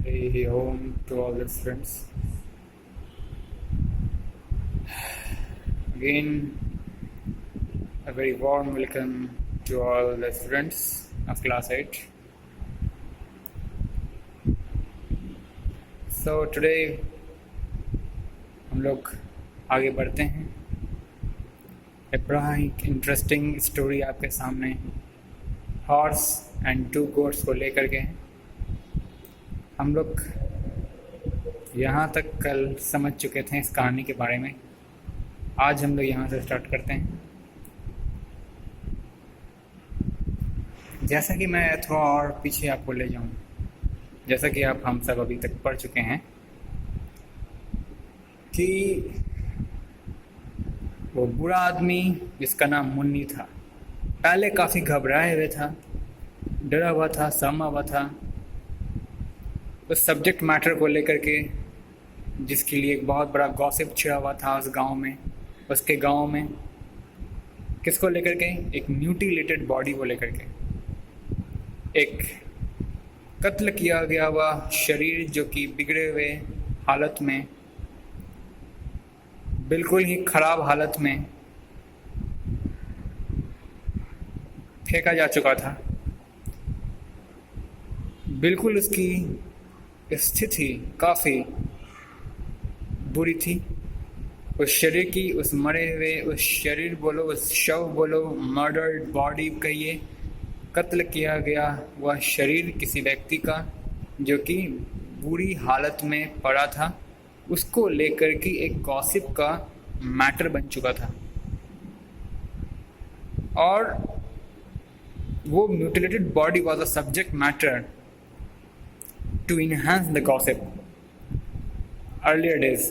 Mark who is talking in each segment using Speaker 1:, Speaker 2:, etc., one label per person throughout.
Speaker 1: Hey, home to all the friends. Again, a very warm welcome to all the students of class 8. So today हम लोग आगे बढ़ते हैं। एक बड़ा ही इंटरेस्टिंग स्टोरी आपके सामने हॉर्स एंड टू गोट्स को लेकर के हैं। हम लोग यहाँ तक कल समझ चुके थे इस कहानी के बारे में। आज हम लोग यहाँ से स्टार्ट करते हैं। जैसा कि मैं थोड़ा और पीछे आपको ले जाऊँ, जैसा कि आप हम सब अभी तक पढ़ चुके हैं कि वो बुरा आदमी जिसका नाम मुन्नी था, पहले काफ़ी घबराए हुए था, डरा हुआ था, सहमा हुआ था उस सब्जेक्ट मैटर को लेकर के, जिसके लिए एक बहुत बड़ा गॉसिप छिड़ा हुआ था उस गांव में, उसके गांव में। किसको लेकर के? एक म्यूटिलेटेड बॉडी को लेकर के, एक कत्ल किया गया हुआ शरीर जो कि बिगड़े हुए हालत में, बिल्कुल ही खराब हालत में फेंका जा चुका था। बिल्कुल उसकी स्थिति काफ़ी बुरी थी। उस शरीर की, उस मरे हुए उस शरीर बोलो, उस शव बोलो, मर्डर्ड बॉडी कहिए, कत्ल किया गया वह शरीर किसी व्यक्ति का जो कि बुरी हालत में पड़ा था, उसको लेकर के एक गॉसिप का मैटर बन चुका था। और वो mutilated body was a subject matter to enhance the gossip earlier days।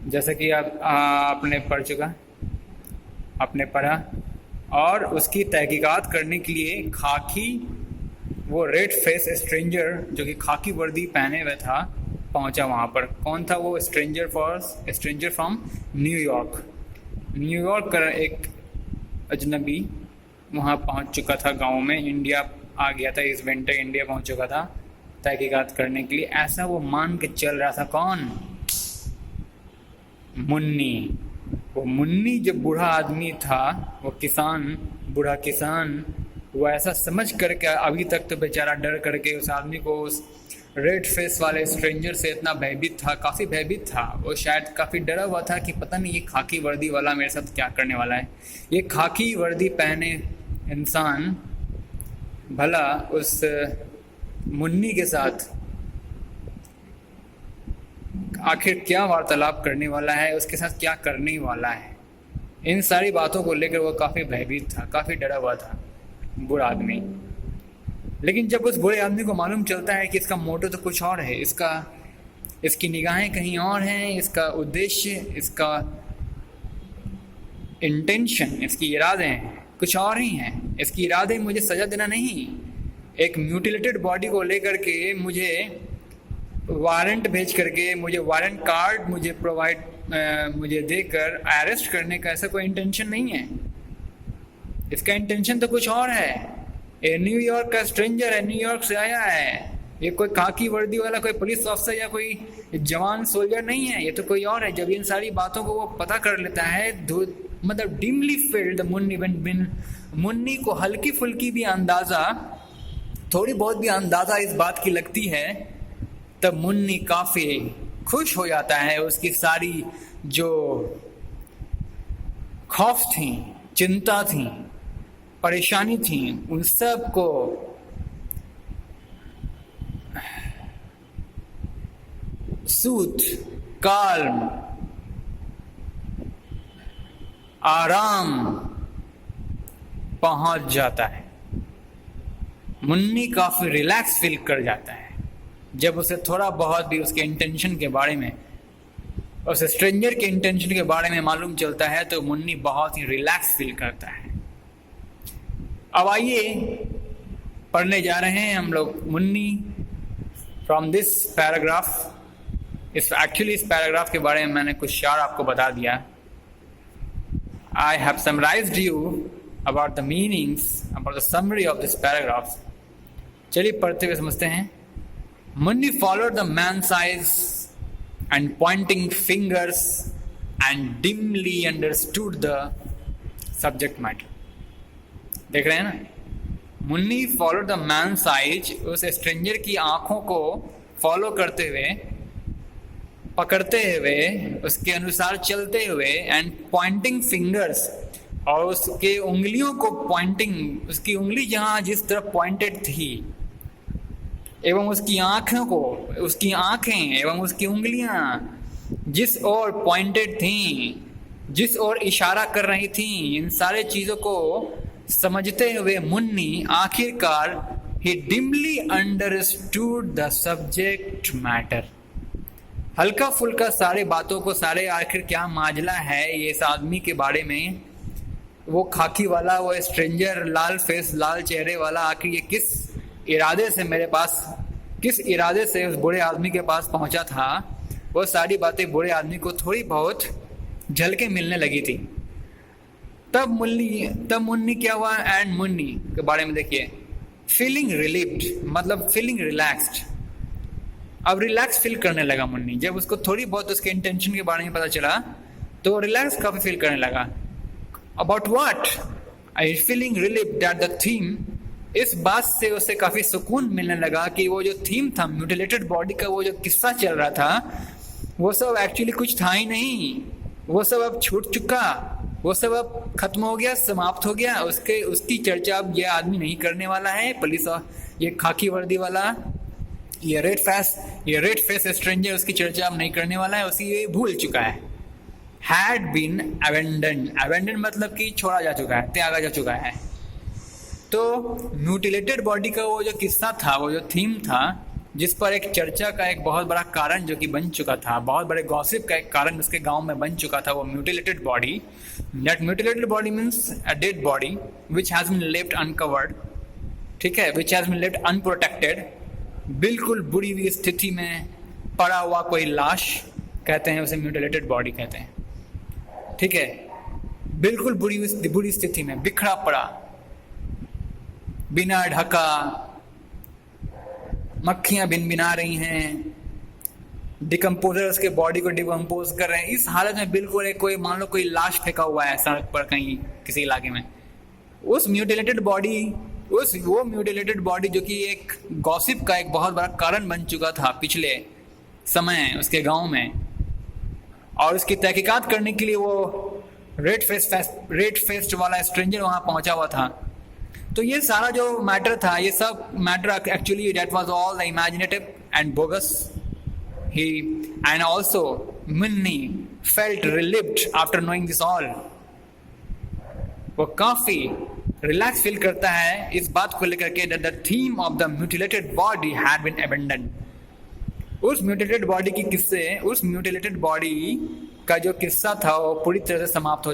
Speaker 1: जैसा कि आपने पढ़ चुका, आपने पढ़ा, और उसकी तहकीकात करने के लिए खाकी, वो रेड फेस स्ट्रेंजर जो कि खाकी वर्दी पहने हुए था, पहुंचा वहाँ पर। कौन था वो स्ट्रेंजर? From New York. न्यूयॉर्क का एक अजनबी वहाँ पहुँच चुका था गाँव में, इंडिया आ गया था, इस विंटर इंडिया पहुंच चुका था तहकीकात करने के लिए, ऐसा वो मान के चल रहा था। कौन? मुन्नी। वो मुन्नी जो बूढ़ा आदमी था, वो किसान, बूढ़ा किसान, वो ऐसा समझ करके अभी तक तो बेचारा डर करके उस आदमी को, उस रेड फेस वाले स्ट्रेंजर से इतना भयभीत था, काफ़ी भयभीत था। वो शायद काफ़ी डरा हुआ था कि पता नहीं ये खाकी वर्दी वाला मेरे साथ क्या करने वाला है। ये खाकी वर्दी पहने इंसान भला उस मुन्नी के साथ आखिर क्या वार्तालाप करने वाला है, उसके साथ क्या करने वाला है, इन सारी बातों को लेकर वो काफ़ी भयभीत था, काफ़ी डरा हुआ था बुरा आदमी। लेकिन जब उस बुरे आदमी को मालूम चलता है कि इसका मोटो तो कुछ और है, इसकी निगाहें कहीं और हैं, इसका उद्देश्य, इसका इंटेंशन, इसकी इरादे कुछ और ही हैं, इसकी इरादे मुझे सज़ा देना नहीं, एक म्यूटिलेटेड बॉडी को लेकर के मुझे वारंट भेज करके, मुझे वारंट कार्ड मुझे मुझे देकर अरेस्ट करने का ऐसा कोई इंटेंशन नहीं है। इसका इंटेंशन तो कुछ और है। ये न्यूयॉर्क का स्ट्रेंजर है, न्यूयॉर्क से आया है, ये कोई खाकी वर्दी वाला कोई पुलिस ऑफिसर या कोई जवान सोल्जर नहीं है, ये तो कोई और है। जब इन सारी बातों को वो पता कर लेता है, मतलब डिमली फील्ड मुन्नी को हल्की फुल्की भी अंदाज़ा, थोड़ी बहुत भी अंदाज़ा इस बात की लगती है, तब मुन्नी काफ़ी खुश हो जाता है। उसकी सारी जो खौफ थी, चिंता थी, परेशानी थी, उन सब को सूद, काल्म, आराम पहुंच जाता है। मुन्नी काफ़ी रिलैक्स फील कर जाता है जब उसे थोड़ा बहुत भी उसके इंटेंशन के बारे में, उस स्ट्रेंजर के इंटेंशन के बारे में मालूम चलता है, तो मुन्नी बहुत ही रिलैक्स फील करता है। अब आइए पढ़ने जा रहे हैं हम लोग मुन्नी फ्रॉम दिस पैराग्राफ। इस पैराग्राफ के बारे में मैंने कुछ शार आपको बता दिया। I have summarized you about the meanings, about the summary of this paragraph। चलिए पढ़ते हुए समझते हैं Munni followed the man's eyes and pointing fingers and dimly understood the subject matter. देख रहे हैं ना, Munni followed the man's eyes, उस स्ट्रेंजर की आंखों को फॉलो करते हुए, पकड़ते हुए, उसके अनुसार चलते हुए, एंड पॉइंटिंग फिंगर्स, और उसके उंगलियों को पॉइंटिंग, उसकी उंगली जहां जिस तरफ पॉइंटेड थी, एवं उसकी आंखों को, उसकी आंखें एवं उसकी उंगलियां जिस ओर पॉइंटेड थीं, जिस ओर इशारा कर रही थीं, इन सारे चीजों को समझते हुए मुन्नी आखिरकार he dimly understood the subject matter. हल्का फुल्का सारे बातों को, सारे आखिर क्या माजला है ये इस आदमी के बारे में, वो खाकी वाला, वो स्ट्रेंजर, लाल फेस, लाल चेहरे वाला, आखिर ये किस इरादे से मेरे पास, किस इरादे से उस बूढ़े आदमी के पास पहुंचा था, वो सारी बातें बूढ़े आदमी को थोड़ी बहुत झलके मिलने लगी थी। तब मुन्नी क्या हुआ, एंड मुन्नी के बारे में देखिए, फीलिंग रिलीव्ड, मतलब फीलिंग रिलैक्स्ड। अब रिलैक्स फील करने लगा मुन्नी, जब उसको थोड़ी बहुत उसके इंटेंशन के बारे में पता चला तो रिलैक्स काफी फील करने लगा। About what? I feeling relieved that the theme, इस बात से उसे काफी सुकून मिलने लगा कि वो जो थीम था, म्यूटिलेटेड बॉडी का वो जो किस्सा चल रहा था, वो सब एक्चुअली कुछ था ही नहीं, वो सब अब छूट चुका, वो सब अब खत्म हो गया, समाप्त हो गया। उसकी चर्चा अब ये आदमी नहीं करने वाला है, पुलिस और ये खाकी वर्दी वाला, ये रेड फेस स्ट्रेंजर उसकी चर्चा अब नहीं करने वाला है, उसी ये भूल चुका है। हैड बीन अबेंडन मतलब कि छोड़ा जा चुका है, त्यागा जा चुका है। तो म्यूटिलेटेड बॉडी का वो जो किस्सा था, वो जो थीम था, जिस पर एक चर्चा का एक बहुत बड़ा कारण जो कि बन चुका था, बहुत बड़े गॉसिप का एक कारण उसके गांव में बन चुका था, वो mutilated body. That mutilated body means a dead body which has been left uncovered, ठीक है, which has been left unprotected, बिल्कुल बुरी हुई स्थिति में पड़ा हुआ कोई लाश, कहते हैं उसे म्यूटिलेटेड बॉडी कहते हैं, ठीक है, बिल्कुल बुरी स्थिति में बिखरा पड़ा, बिना ढका, मक्खियां भिनभिना रही हैं, डिकम्पोजर उसके बॉडी को डिकम्पोज कर रहे हैं, इस हालत में बिल्कुल एक कोई, मान लो कोई लाश फेंका हुआ है सड़क पर कहीं किसी इलाके में, उस म्यूटिलेटेड बॉडी, वो म्यूटिलेटेड बॉडी जो कि एक गॉसिप का एक बहुत बड़ा कारण बन चुका था पिछले समय उसके गांव में, और उसकी तहकीकात करने के लिए वो रेड फेस्ट वाला स्ट्रेंजर वहां पहुंचा हुआ था। तो ये सारा जो मैटर था, ये सब matter actually that was all the imaginative and bogus. He and also Munni felt relieved after knowing this all. वो काफी रिलैक्स फील करता है इस बात को लेकर के that the theme of the mutilated body had been abandon. उस म्यूटिलेटेड बॉडी की किस्से, उस म्यूटिलेटेड बॉडी का जो किस्सा था वो पूरी तरह से समाप्त हो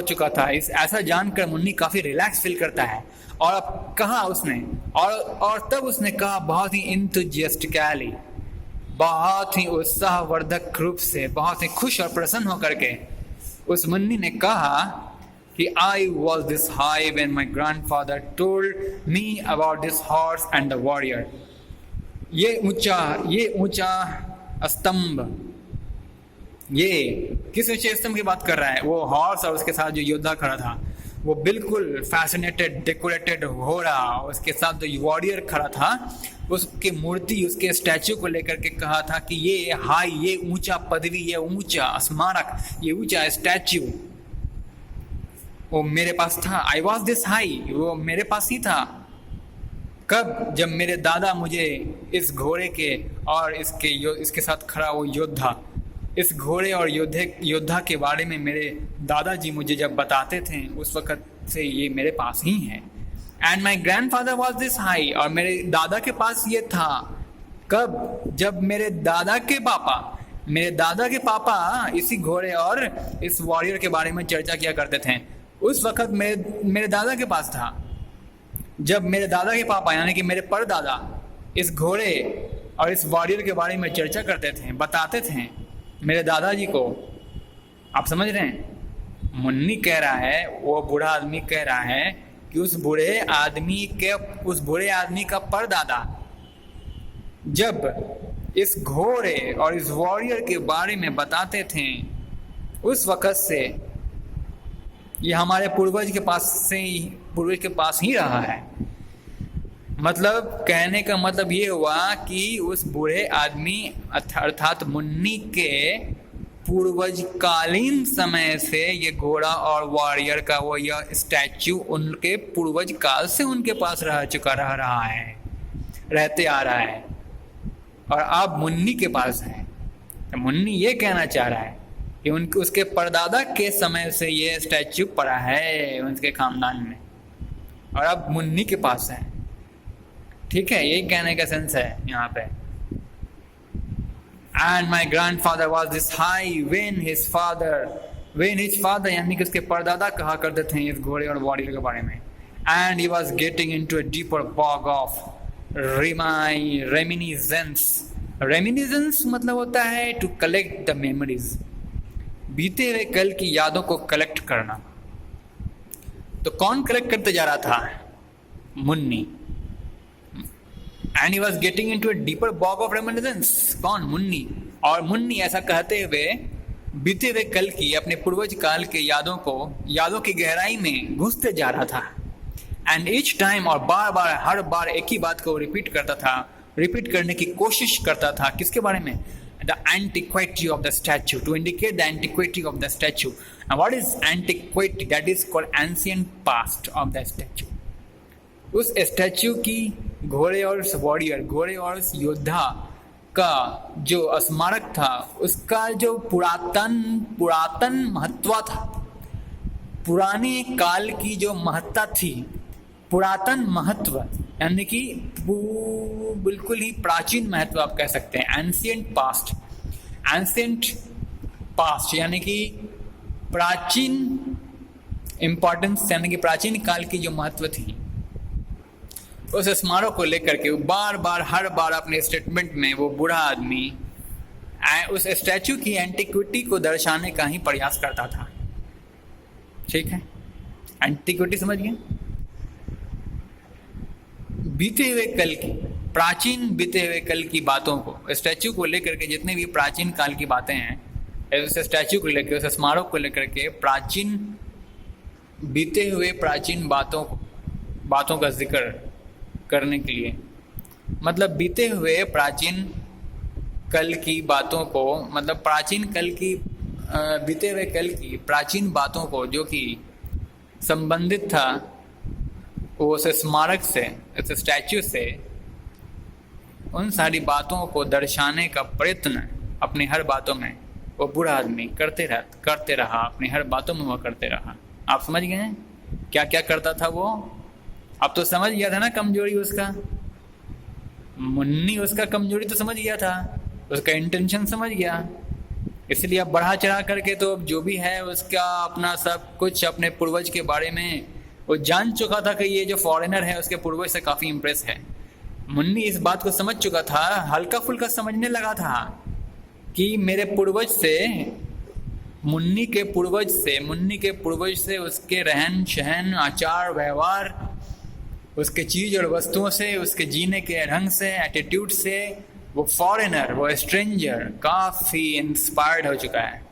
Speaker 1: चुका था। इस ऐसा जानकर मुन्नी काफी रिलैक्स फील करता है। और अब कहा उसने, और तब उसने कहा बहुत ही इंथुजियास्टिकली, बहुत ही उत्साहवर्धक रूप से, बहुत ही खुश और प्रसन्न होकर के उस मुन्नी ने कहा कि I was this high when my grandfather told me about this horse and the warrior. ये ऊंचा स्तंभ, ये किस ऊंचे स्तंभ की बात कर रहा है? वो हॉर्स और उसके साथ जो योद्धा खड़ा था, वो बिल्कुल फैसिनेटेड, डेकोरेटेड हो रहा, उसके साथ जो वॉरियर खड़ा था, उसकी मूर्ति, उसके स्टैचू को लेकर के कहा था कि ये हाई, ये ऊंचा पदवी, ये ऊंचा स्मारक, ये ऊंचा स्टैचू वो मेरे पास था। आई वॉज दिस हाई, वो मेरे पास ही था। कब? जब मेरे दादा मुझे इस घोड़े के और इसके साथ खड़ा वो योद्धा, इस घोड़े और योद्धा के बारे में मेरे दादाजी मुझे जब बताते थे, उस वक्त से ये मेरे पास ही है। And my grandfather was this high, और मेरे दादा के पास ये था। कब? जब मेरे दादा के पापा इसी घोड़े और इस वॉरियर के बारे में चर्चा किया करते थे, उस वक्त मेरे दादा के पास था। जब मेरे दादा के पापा यानी कि मेरे परदादा इस घोड़े और इस वॉरियर के बारे में चर्चा करते थे, बताते थे मेरे दादाजी को। आप समझ रहे हैं? मुन्नी कह रहा है, वो बूढ़ा आदमी कह रहा है कि उस बूढ़े आदमी का परदादा जब इस घोड़े और इस वॉरियर के बारे में बताते थे, उस वक़्त से ये हमारे पूर्वज के पास ही रहा है। मतलब कहने का मतलब ये हुआ कि उस बूढ़े आदमी अर्थात मुन्नी के पूर्वज कालीन समय से ये घोड़ा और वॉरियर का वो यह स्टैचू उनके पूर्वज काल से उनके पास रहते आ रहा है और अब मुन्नी के पास है। तो मुन्नी ये कहना चाह रहा है कि उसके परदादा के समय से ये स्टैचू पड़ा है उनके खानदान में और अब मुन्नी के पास है। ठीक है, यही कहने का सेंस है यहाँ पे। And my grandfather was this high when his father यानी कि उसके परदादा कहा करते थे इस घोड़े और वॉरियर के बारे में। And he was getting into a deeper bog of reminiscence मतलब होता है to collect the memories, बीते हुए कल की यादों को कलेक्ट करना। तो कौन कलेक्ट करते जा रहा था? Munni. And he was getting into a deeper bog of reminiscence। कौन? मुन्नी। और मुन्नी ऐसा कहते हुए बीते हुए कल की अपने पूर्वज काल के यादों की गहराई में घुसते जा रहा था। एंड ईच टाइम और हर बार एक ही बात को रिपीट करने की कोशिश करता था। किसके बारे में? The antiquity of the statue, to indicate the antiquity of the statue. Now what is antiquity? That is called ancient past of the statue। उस स्टैचू की घोड़े और उस योद्धा का जो स्मारक था, उसका जो पुरातन महत्व था, पुराने काल की जो महत्ता थी, पुरातन महत्व यानी कि बिल्कुल ही प्राचीन महत्व आप कह सकते हैं। एंशिएंट पास्ट यानी कि प्राचीन इंपॉर्टेंस यानी कि प्राचीन काल की जो महत्व थी, उस स्मारक को लेकर के हर बार अपने स्टेटमेंट में वो बूढ़ा आदमी उस स्टैचू की एंटिक्विटी को दर्शाने का ही प्रयास करता था। ठीक है, एंटिक्विटी समझ गए? बीते हुए कल की बातों को, स्टैचू को लेकर के जितने भी प्राचीन काल की बातें हैं, उस स्टैचू को लेकर, उस स्मारक को लेकर के बीते हुए प्राचीन बातों का जिक्र करने के लिए, मतलब बीते हुए प्राचीन कल की बातों को, मतलब बीते हुए कल की प्राचीन बातों को जो कि संबंधित था वो उस स्मारक से, उस स्टैचू से, उन सारी बातों को दर्शाने का प्रयत्न अपनी हर बातों में वो बूढ़ा आदमी करते रहा, अपनी हर बातों में वो करते रहा। आप समझ गए हैं क्या क्या करता था वो? अब तो समझ गया था ना कमजोरी उसका। मुन्नी उसका कमजोरी तो समझ गया था, उसका इंटेंशन समझ गया, इसलिए अब बढ़ा चढ़ा करके तो जो भी है उसका अपना सब कुछ अपने पूर्वज के बारे में वो जान चुका था कि ये जो फॉरेनर है उसके पूर्वज से काफ़ी इम्प्रेस है। मुन्नी इस बात को समझ चुका था, हल्का फुल्का समझने लगा था कि मेरे पूर्वज से, मुन्नी के पूर्वज से उसके रहन सहन, आचार व्यवहार, उसके चीज़ और वस्तुओं से, उसके जीने के ढंग से, एटीट्यूड से वो फॉरेनर, वो स्ट्रेंजर काफ़ी इंस्पायर्ड हो चुका है।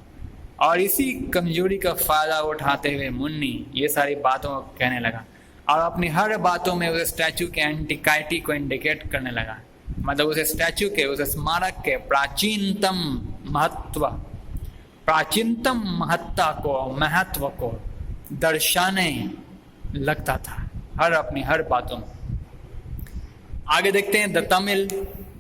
Speaker 1: और इसी कमजोरी का फ़ायदा उठाते हुए मुन्नी ये सारी बातों को कहने लगा और अपनी हर बातों में उस स्टैचू के एंटिक्विटी को इंडिकेट करने लगा। मतलब उस स्टैचू के, उस स्मारक के प्राचीनतम महत्व को दर्शाने लगता था अपनी हर बातों में। आगे देखते हैं द तमिल